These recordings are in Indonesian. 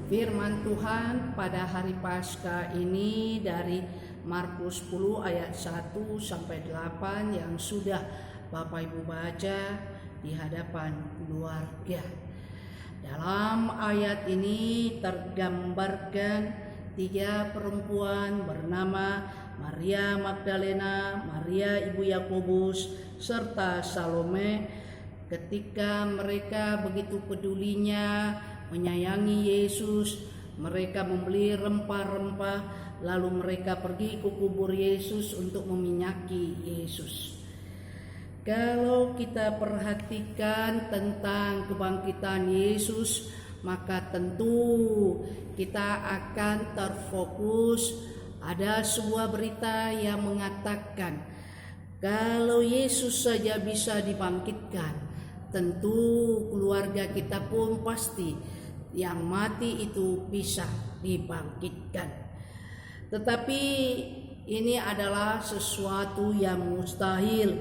Firman Tuhan pada hari Paskah ini dari Markus 10 ayat 1 sampai 8 yang sudah Bapak Ibu baca di hadapan keluarga. Dalam ayat ini tergambarkan 3 perempuan bernama Maria Magdalena, Maria ibu Yakobus, serta Salome. Ketika mereka begitu pedulinya menyayangi Yesus, mereka membeli rempah-rempah, lalu mereka pergi ke kubur Yesus untuk meminyaki Yesus. Kalau kita perhatikan tentang kebangkitan Yesus, maka tentu kita akan terfokus. Ada sebuah berita yang mengatakan kalau Yesus saja bisa dibangkitkan, tentu keluarga kita pun pasti yang mati itu bisa dibangkitkan. Tetapi ini adalah sesuatu yang mustahil,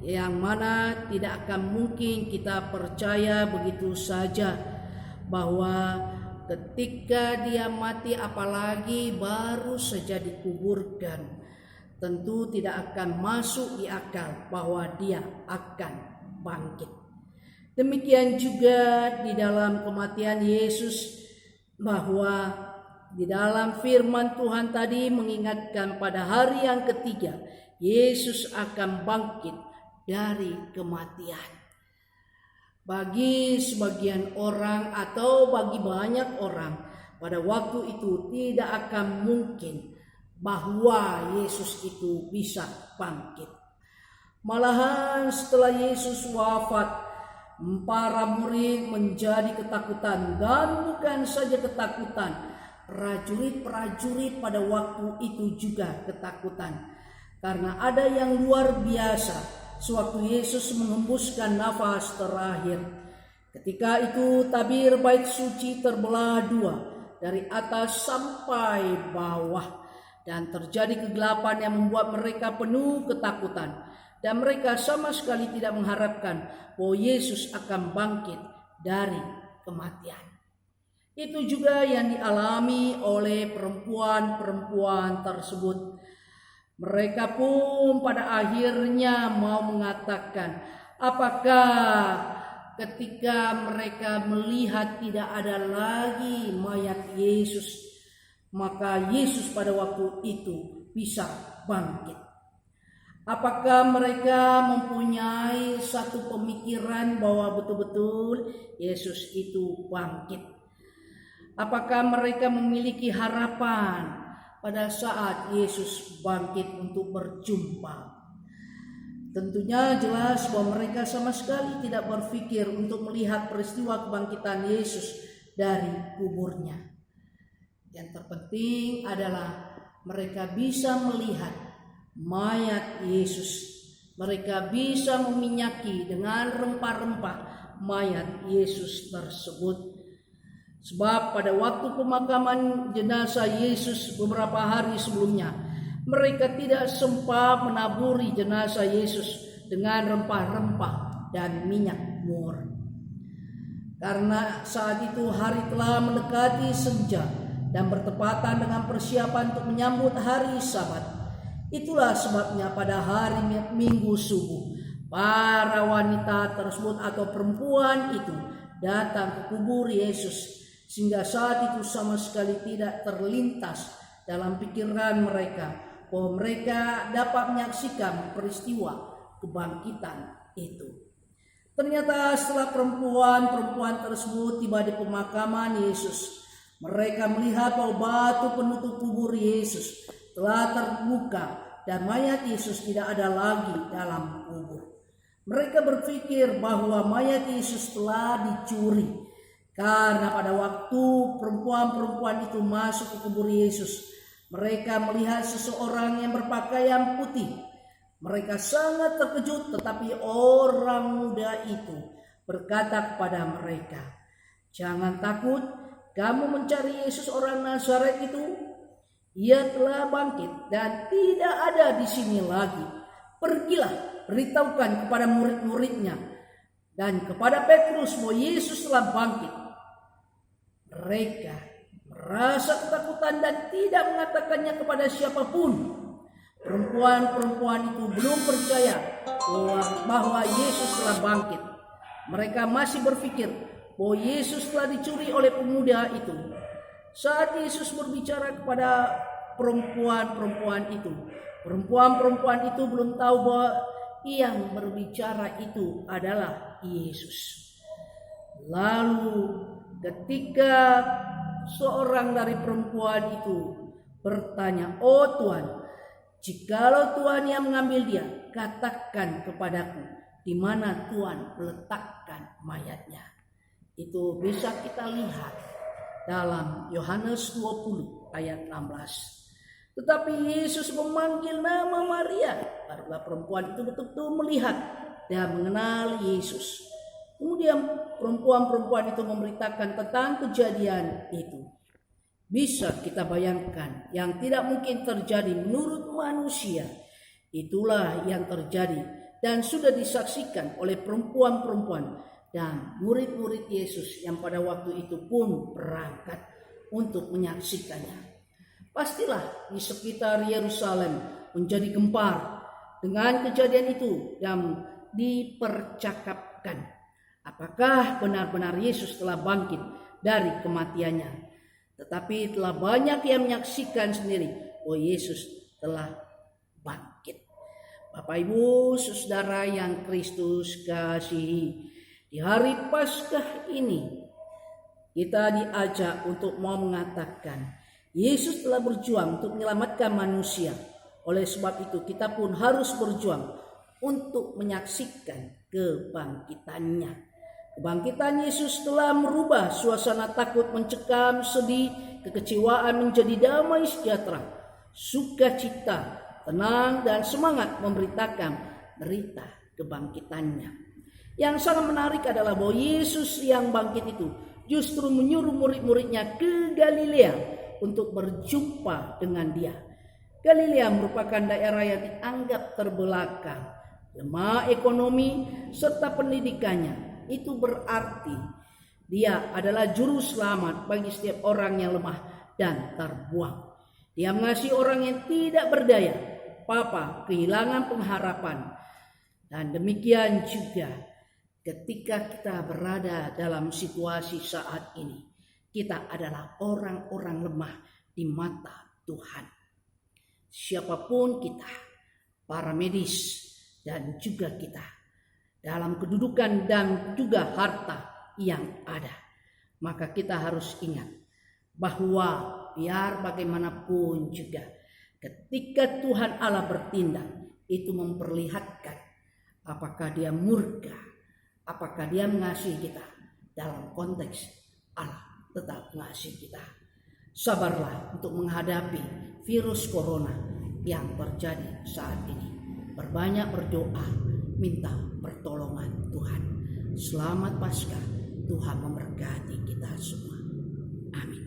yang mana tidak akan mungkin kita percaya begitu saja bahwa ketika dia mati, apalagi baru saja dikuburkan, tentu tidak akan masuk di akal bahwa dia akan bangkit. Demikian juga di dalam kematian Yesus, bahwa di dalam firman Tuhan tadi mengingatkan pada hari yang ketiga Yesus akan bangkit dari kematian. Bagi sebagian orang atau bagi banyak orang pada waktu itu tidak akan mungkin bahwa Yesus itu bisa bangkit. Malahan setelah Yesus wafat, para murid menjadi ketakutan, dan bukan saja ketakutan, prajurit-prajurit pada waktu itu juga ketakutan. Karena ada yang luar biasa sewaktu Yesus menghembuskan nafas terakhir. Ketika itu tabir bait suci terbelah 2 dari atas sampai bawah, dan terjadi kegelapan yang membuat mereka penuh ketakutan, dan mereka sama sekali tidak mengharapkan bahwa Yesus akan bangkit dari kematian. Itu juga yang dialami oleh perempuan-perempuan tersebut. Mereka pun pada akhirnya mau mengatakan, apakah ketika mereka melihat tidak ada lagi mayat Yesus, maka Yesus pada waktu itu bisa bangkit? Apakah mereka mempunyai satu pemikiran bahwa betul-betul Yesus itu bangkit? Apakah mereka memiliki harapan pada saat Yesus bangkit untuk berjumpa? Tentunya jelas bahwa mereka sama sekali tidak berpikir untuk melihat peristiwa kebangkitan Yesus dari kuburnya. Yang terpenting adalah mereka bisa melihat mayat Yesus. Mereka bisa meminyaki dengan rempah-rempah mayat Yesus tersebut. Sebab pada waktu pemakaman jenazah Yesus beberapa hari sebelumnya, mereka tidak sempat menaburi jenazah Yesus dengan rempah-rempah dan minyak mur. Karena saat itu hari telah mendekati senja dan bertepatan dengan persiapan untuk menyambut hari Sabat. Itulah sebabnya pada hari Minggu subuh, para wanita tersebut atau perempuan itu datang ke kubur Yesus, sehingga saat itu sama sekali tidak terlintas dalam pikiran mereka bahwa mereka dapat menyaksikan peristiwa kebangkitan itu. Ternyata setelah perempuan-perempuan tersebut tiba di pemakaman Yesus, mereka melihat bahwa batu penutup kubur Yesus telah terbuka dan mayat Yesus tidak ada lagi dalam kubur. Mereka berpikir bahwa mayat Yesus telah dicuri, karena pada waktu perempuan-perempuan itu masuk ke kubur Yesus, mereka melihat seseorang yang berpakaian putih. Mereka sangat terkejut, tetapi orang muda itu berkata kepada mereka, "Jangan takut, kamu mencari Yesus orang Nazaret itu. Ia telah bangkit dan tidak ada di sini lagi. Pergilah, beritahukan kepada murid-muridnya dan kepada Petrus bahwa Yesus telah bangkit." Mereka rasa ketakutan dan tidak mengatakannya kepada siapapun. Perempuan-perempuan itu belum percaya bahwa Yesus telah bangkit. Mereka masih berpikir bahwa Yesus telah dicuri oleh pemuda itu. Saat Yesus berbicara kepada perempuan-perempuan itu belum tahu bahwa yang berbicara itu adalah Yesus. Lalu ketika seorang dari perempuan itu bertanya, "Oh Tuhan, jikalau Tuhan yang mengambil dia, katakan kepadaku di mana Tuhan meletakkan mayatnya." Itu bisa kita lihat dalam Yohanes 20 ayat 16. Tetapi Yesus memanggil nama Maria. Barulah perempuan itu betul-betul melihat dan mengenal Yesus. Kemudian perempuan-perempuan itu memberitakan tentang kejadian itu. Bisa kita bayangkan yang tidak mungkin terjadi menurut manusia. Itulah yang terjadi dan sudah disaksikan oleh perempuan-perempuan dan murid-murid Yesus yang pada waktu itu pun berangkat untuk menyaksikannya. Pastilah di sekitar Yerusalem menjadi gempar dengan kejadian itu dan dipercakapkan. Apakah benar-benar Yesus telah bangkit dari kematiannya? Tetapi telah banyak yang menyaksikan sendiri bahwa Yesus telah bangkit. Bapak Ibu Saudara yang Kristus kasihi, di hari Paskah ini kita diajak untuk mau mengatakan Yesus telah berjuang untuk menyelamatkan manusia. Oleh sebab itu kita pun harus berjuang untuk menyaksikan kebangkitannya. Kebangkitan Yesus telah merubah suasana takut, mencekam, sedih, kekecewaan menjadi damai sejahtera, sukacita, tenang dan semangat memberitakan berita kebangkitannya. Yang sangat menarik adalah bahwa Yesus yang bangkit itu justru menyuruh murid-muridnya ke Galilea untuk berjumpa dengan dia. Galilea merupakan daerah yang dianggap terbelakang, lemah ekonomi serta pendidikannya. Itu berarti dia adalah juru selamat bagi setiap orang yang lemah dan terbuang. Dia mengasihi orang yang tidak berdaya, kehilangan pengharapan. Dan demikian juga ketika kita berada dalam situasi saat ini, kita adalah orang-orang lemah di mata Tuhan. Siapapun kita, para medis dan juga kita, dalam kedudukan dan juga harta yang ada, maka kita harus ingat bahwa biar bagaimanapun juga ketika Tuhan Allah bertindak, itu memperlihatkan apakah dia murka, apakah dia mengasihi kita. Dalam konteks Allah tetap mengasihi kita. Sabarlah untuk menghadapi virus corona yang terjadi saat ini. Berbanyak berdoa, minta pertolongan Tuhan. Selamat Paskah, Tuhan memberkati kita semua. Amin.